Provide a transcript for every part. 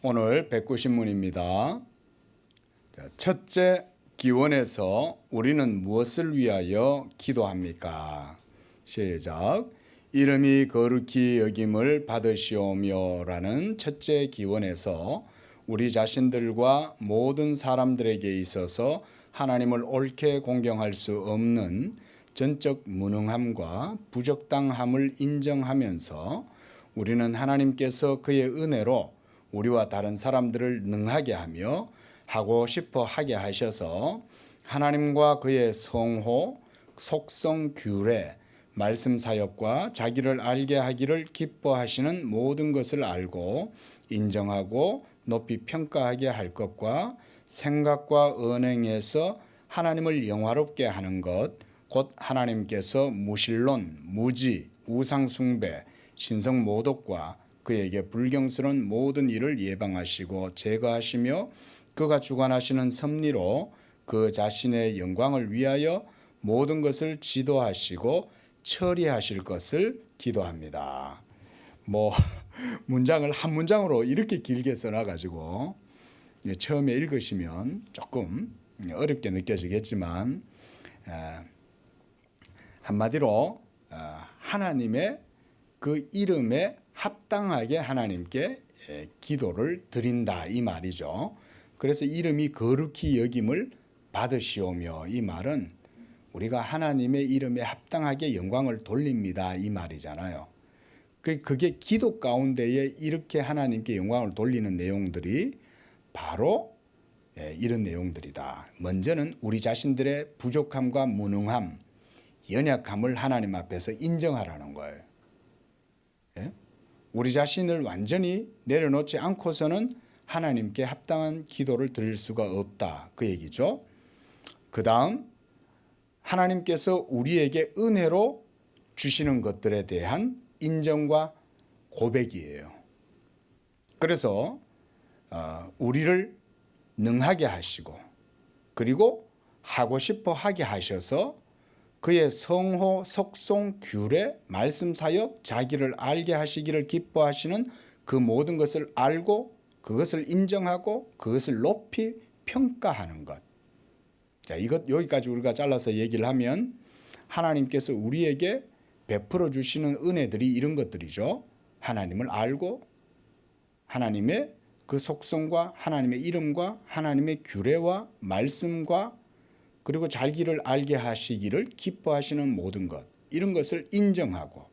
오늘 백구신문입니다. 첫째, 기원에서 우리는 무엇을 위하여 기도합니까? 시작. 이름이 거룩히 여김을 받으시오며 라는 첫째 기원에서 우리 자신들과 모든 사람들에게 있어서 하나님을 옳게 공경할 수 없는 전적 무능함과 부적당함을 인정하면서 우리는 하나님께서 그의 은혜로 우리와 다른 사람들을 능하게 하며 하고 싶어 하게 하셔서 하나님과 그의 성호, 속성, 규례, 말씀 사역과 자기를 알게 하기를 기뻐하시는 모든 것을 알고 인정하고 높이 평가하게 할 것과 생각과 언행에서 하나님을 영화롭게 하는 것, 곧 하나님께서 무신론, 무지, 우상숭배, 신성모독과 그에게 불경스러운 모든 일을 예방하시고 제거하시며 그가 주관하시는 섭리로 그 자신의 영광을 위하여 모든 것을 지도하시고 처리하실 것을 기도합니다. 문장을 한 문장으로 이렇게 길게 써놔가지고 처음에 읽으시면 조금 어렵게 느껴지겠지만 한마디로 하나님의 그 이름에 합당하게 하나님께 기도를 드린다 이 말이죠. 그래서 이름이 거룩히 여김을 받으시오며 이 말은 우리가 하나님의 이름에 합당하게 영광을 돌립니다 이 말이잖아요. 그게 기도 가운데에 이렇게 하나님께 영광을 돌리는 내용들이 바로 이런 내용들이다. 먼저는 우리 자신들의 부족함과 무능함, 연약함을 하나님 앞에서 인정하라는 거예요. 우리 자신을 완전히 내려놓지 않고서는 하나님께 합당한 기도를 드릴 수가 없다. 그 얘기죠. 그 다음 하나님께서 우리에게 은혜로 주시는 것들에 대한 인정과 고백이에요. 그래서 우리를 능하게 하시고 그리고 하고 싶어 하게 하셔서 그의 성호, 속성, 규례, 말씀 사역, 자기를 알게 하시기를 기뻐하시는 그 모든 것을 알고 그것을 인정하고 그것을 높이 평가하는 것. 자, 여기까지 우리가 잘라서 얘기를 하면 하나님께서 우리에게 베풀어 주시는 은혜들이 이런 것들이죠. 하나님을 알고 하나님의 그 속성과 하나님의 이름과 하나님의 규례와 말씀과 그리고 자기를 알게 하시기를 기뻐하시는 모든 것, 이런 것을 인정하고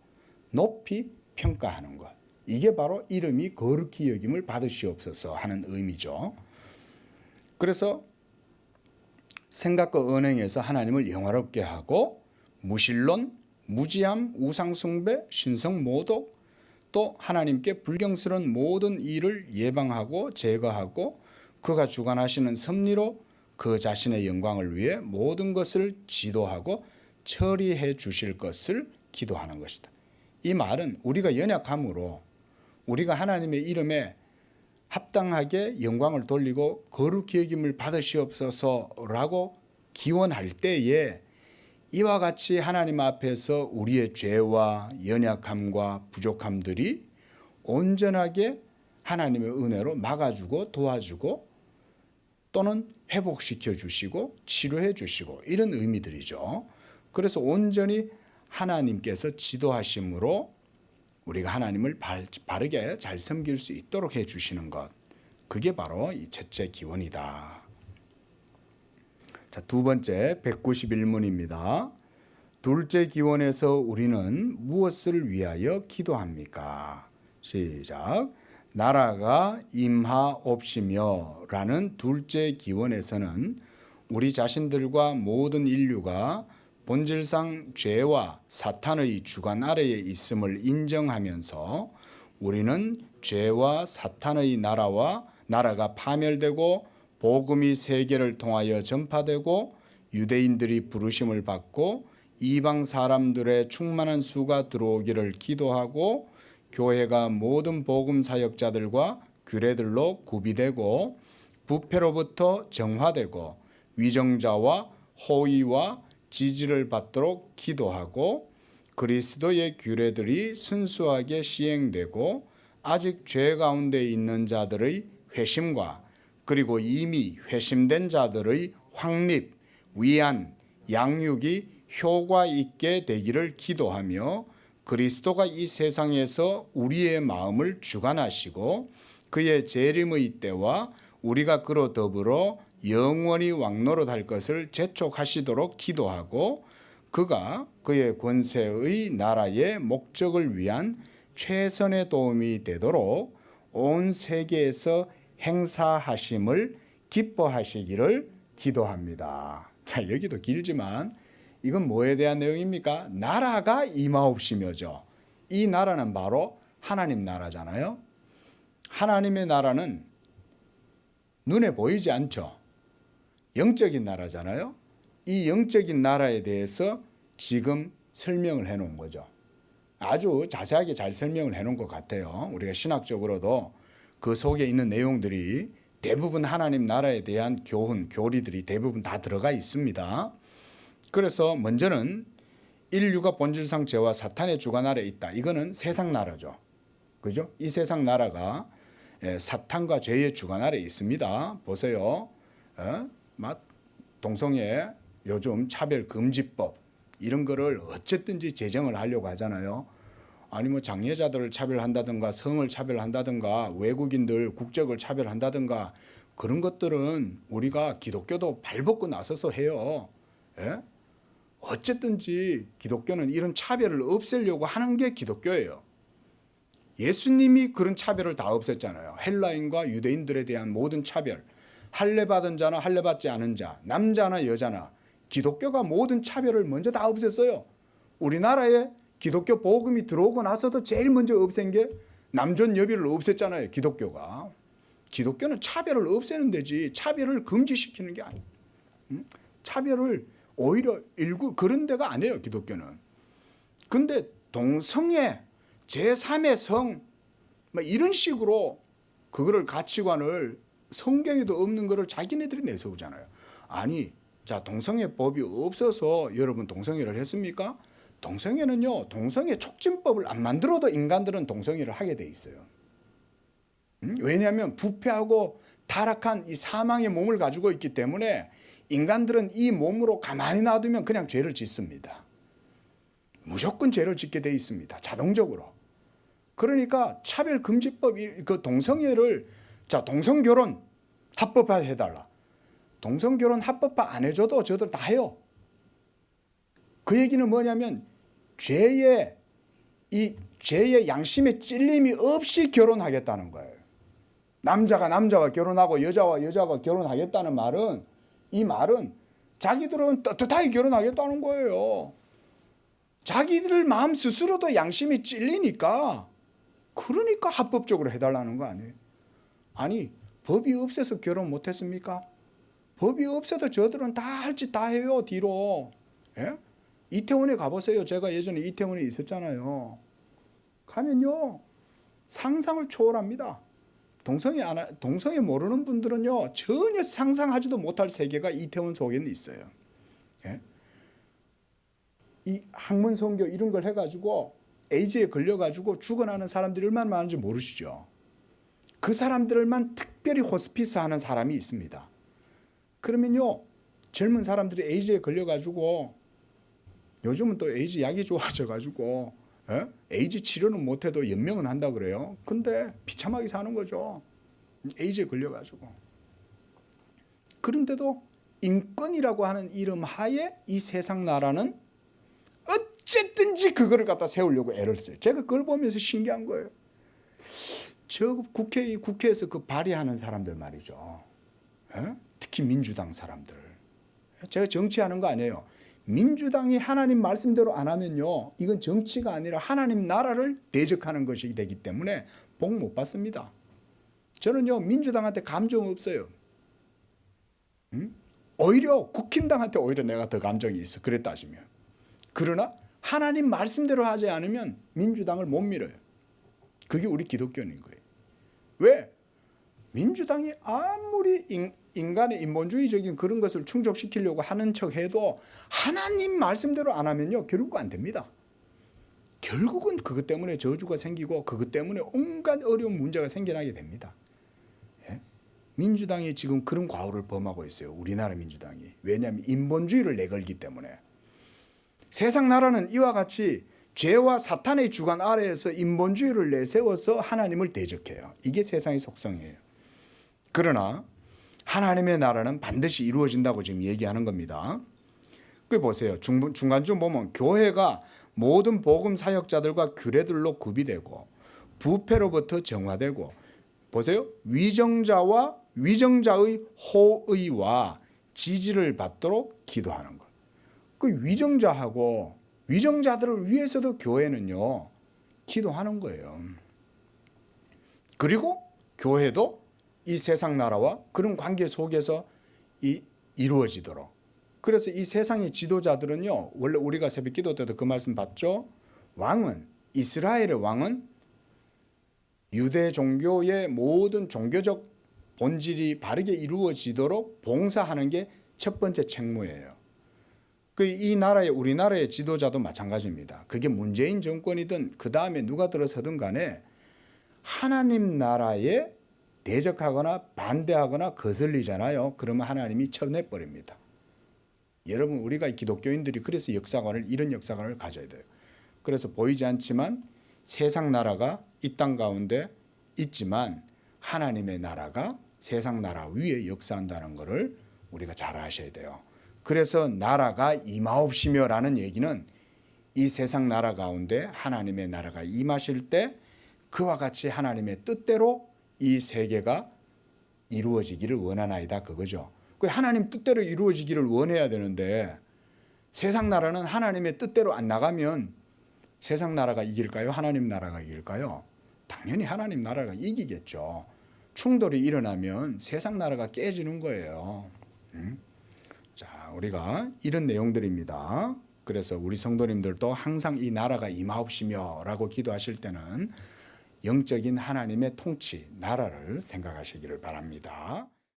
높이 평가하는 것. 이게 바로 이름이 거룩히 여김을 받으시옵소서 하는 의미죠. 그래서 생각과 언행에서 하나님을 영화롭게 하고 무신론, 무지함, 우상숭배, 신성모독, 또 하나님께 불경스러운 모든 일을 예방하고 제거하고 그가 주관하시는 섭리로 그 자신의 영광을 위해 모든 것을 지도하고 처리해 주실 것을 기도하는 것이다. 이 말은 우리가 연약함으로 우리가 하나님의 이름에 합당하게 영광을 돌리고 거룩히 여김을 받으시옵소서라고 기원할 때에 이와 같이 하나님 앞에서 우리의 죄와 연약함과 부족함들이 온전하게 하나님의 은혜로 막아주고 도와주고 또는 회복시켜 주시고 치료해 주시고 이런 의미들이죠. 그래서 온전히 하나님께서 지도하심으로 우리가 하나님을 바르게 잘 섬길 수 있도록 해 주시는 것. 그게 바로 이 첫째 기원이다. 자, 두 번째 191문입니다. 둘째 기원에서 우리는 무엇을 위하여 기도합니까? 시작. 나라가 임하옵시며 라는 둘째 기원에서는 우리 자신들과 모든 인류가 본질상 죄와 사탄의 주관 아래에 있음을 인정하면서 우리는 죄와 사탄의 나라가 파멸되고 복음이 세계를 통하여 전파되고 유대인들이 부르심을 받고 이방 사람들의 충만한 수가 들어오기를 기도하고 교회가 모든 복음 사역자들과 규례들로 구비되고 부패로부터 정화되고 위정자와 호의와 지지를 받도록 기도하고 그리스도의 규례들이 순수하게 시행되고 아직 죄 가운데 있는 자들의 회심과 그리고 이미 회심된 자들의 확립, 위안, 양육이 효과 있게 되기를 기도하며 그리스도가 이 세상에서 우리의 마음을 주관하시고 그의 재림의 때와 우리가 그로 더불어 영원히 왕노릇할 것을 재촉하시도록 기도하고 그가 그의 권세의 나라의 목적을 위한 최선의 도움이 되도록 온 세계에서 행사하심을 기뻐하시기를 기도합니다. 자, 여기도 길지만 이건 뭐에 대한 내용입니까? 나라가 임하옵시며죠. 이 나라는 바로 하나님 나라잖아요. 하나님의 나라는 눈에 보이지 않죠. 영적인 나라잖아요. 이 영적인 나라에 대해서 지금 설명을 해놓은 거죠. 아주 자세하게 잘 설명을 해놓은 것 같아요. 우리가 신학적으로도 그 속에 있는 내용들이 대부분 하나님 나라에 대한 교훈, 교리들이 대부분 다 들어가 있습니다. 그래서 먼저는 인류가 본질상 죄와 사탄의 주관 아래에 있다. 이거는 세상 나라죠. 그죠? 이 세상 나라가 사탄과 죄의 주관 아래에 있습니다. 보세요. 동성애 요즘 차별금지법 이런 거를 어쨌든지 제정을 하려고 하잖아요. 아니 뭐 장애자들을 차별한다든가 성을 차별한다든가 외국인들 국적을 차별한다든가 그런 것들은 우리가 기독교도 발벗고 나서서 해요. 예? 어쨌든지 기독교는 이런 차별을 없애려고 하는 게 기독교예요. 예수님이 그런 차별을 다 없앴잖아요. 헬라인과 유대인들에 대한 모든 차별, 할례 받은 자나 할례 받지 않은 자, 남자나 여자나 기독교가 모든 차별을 먼저 다 없앴어요. 우리나라에 기독교 복음이 들어오고 나서도 제일 먼저 없앤 게 남존 여비를 없앴잖아요. 기독교가. 기독교는 차별을 없애는 데지 차별을 금지시키는 게 아니에요. 차별을 오히려 일구 그런 데가 아니에요. 기독교는. 근데 동성애, 제3의 성 이런 식으로 그거를 가치관을 성경에도 없는 거를 자기네들이 내세우잖아요. 아니 자 동성애법이 없어서 여러분 동성애를 했습니까? 동성애는요. 동성애 촉진법을 안 만들어도 인간들은 동성애를 하게 돼 있어요. 왜냐하면 부패하고 타락한 이 사망의 몸을 가지고 있기 때문에 인간들은 이 몸으로 가만히 놔두면 그냥 죄를 짓습니다. 무조건 죄를 짓게 돼 있습니다. 자동적으로. 그러니까 차별금지법 그 동성애를 자 동성결혼 합법화 해달라. 동성결혼 합법화 안 해줘도 저들 다 해요. 그 얘기는 뭐냐면 죄의 양심에 찔림이 없이 결혼하겠다는 거예요. 남자가 남자와 결혼하고 여자와 여자가 결혼하겠다는 말은 이 말은 자기들은 떳떳하게 결혼하겠다는 거예요. 자기들 마음 스스로도 양심이 찔리니까 그러니까 합법적으로 해달라는 거 아니에요. 아니 법이 없어서 결혼 못했습니까? 법이 없어도 저들은 다 할 짓 다 해요. 뒤로. 예? 이태원에 가보세요. 제가 예전에 이태원에 있었잖아요. 가면요 상상을 초월합니다. 동성애 모르는 분들은요 전혀 상상하지도 못할 세계가 이태원 속에는 있어요. 예? 이 학문 선교 이런 걸 해가지고 에이즈에 걸려가지고 죽어나는 사람들이 얼마나 많은지 모르시죠. 그 사람들만 특별히 호스피스 하는 사람이 있습니다. 그러면요 젊은 사람들이 에이즈에 걸려가지고 요즘은 또 에이즈 약이 좋아져가지고 에이즈 치료는 못해도 연명은 한다 그래요. 근데 비참하게 사는 거죠. 에이즈에 걸려가지고. 그런데도 인권이라고 하는 이름 하에 이 세상 나라는 어쨌든지 그거를 갖다 세우려고 애를 써요. 제가 그걸 보면서 신기한 거예요. 저 국회에서 그 발의하는 사람들 말이죠. 특히 민주당 사람들. 제가 정치하는 거 아니에요. 민주당이 하나님 말씀대로 안 하면요. 이건 정치가 아니라 하나님 나라를 대적하는 것이 되기 때문에 복 못 받습니다. 저는요. 민주당한테 감정 없어요. 오히려 국힘당한테 오히려 내가 더 감정이 있어. 그래 따지면. 그러나 하나님 말씀대로 하지 않으면 민주당을 못 밀어요. 그게 우리 기독교인 거예요. 왜? 민주당이 아무리 인간의 인본주의적인 그런 것을 충족시키려고 하는 척 해도 하나님 말씀대로 안 하면요. 결국 안 됩니다. 결국은 그것 때문에 저주가 생기고 그것 때문에 온갖 어려운 문제가 생겨나게 됩니다. 예? 민주당이 지금 그런 과오를 범하고 있어요. 우리나라 민주당이. 왜냐하면 인본주의를 내걸기 때문에. 세상 나라는 이와 같이 죄와 사탄의 주관 아래에서 인본주의를 내세워서 하나님을 대적해요. 이게 세상의 속성이에요. 그러나 하나님의 나라는 반드시 이루어진다고 지금 얘기하는 겁니다. 그 보세요. 중간쯤 보면 교회가 모든 복음 사역자들과 규례들로 구비되고 부패로부터 정화되고 보세요. 위정자의 호의와 지지를 받도록 기도하는 것. 그 위정자들을 위해서도 교회는요 기도하는 거예요. 그리고 교회도 이 세상 나라와 그런 관계 속에서 이루어지도록. 그래서 이 세상의 지도자들은요 원래 우리가 새벽 기도 때도 그 말씀 봤죠. 이스라엘의 왕은 유대 종교의 모든 종교적 본질이 바르게 이루어지도록 봉사하는 게 첫 번째 책무예요. 이 나라의 우리나라의 지도자도 마찬가지입니다. 그게 문재인 정권이든 그 다음에 누가 들어서든 간에 하나님 나라에 대적하거나 반대하거나 거슬리잖아요. 그러면 하나님이 쳐내버립니다. 여러분 우리가 기독교인들이 그래서 이런 역사관을 가져야 돼요. 그래서 보이지 않지만 세상 나라가 이 땅 가운데 있지만 하나님의 나라가 세상 나라 위에 역사한다는 것을 우리가 잘 아셔야 돼요. 그래서 나라가 임하옵시며라는 얘기는 이 세상 나라 가운데 하나님의 나라가 임하실 때 그와 같이 하나님의 뜻대로 이 세계가 이루어지기를 원하나이다 그거죠. 하나님 뜻대로 이루어지기를 원해야 되는데 세상 나라는 하나님의 뜻대로 안 나가면 세상 나라가 이길까요? 하나님 나라가 이길까요? 당연히 하나님 나라가 이기겠죠. 충돌이 일어나면 세상 나라가 깨지는 거예요. 자, 우리가 이런 내용들입니다. 그래서 우리 성도님들도 항상 이 나라가 임하옵시며 라고 기도하실 때는 영적인 하나님의 통치, 나라를 생각하시기를 바랍니다.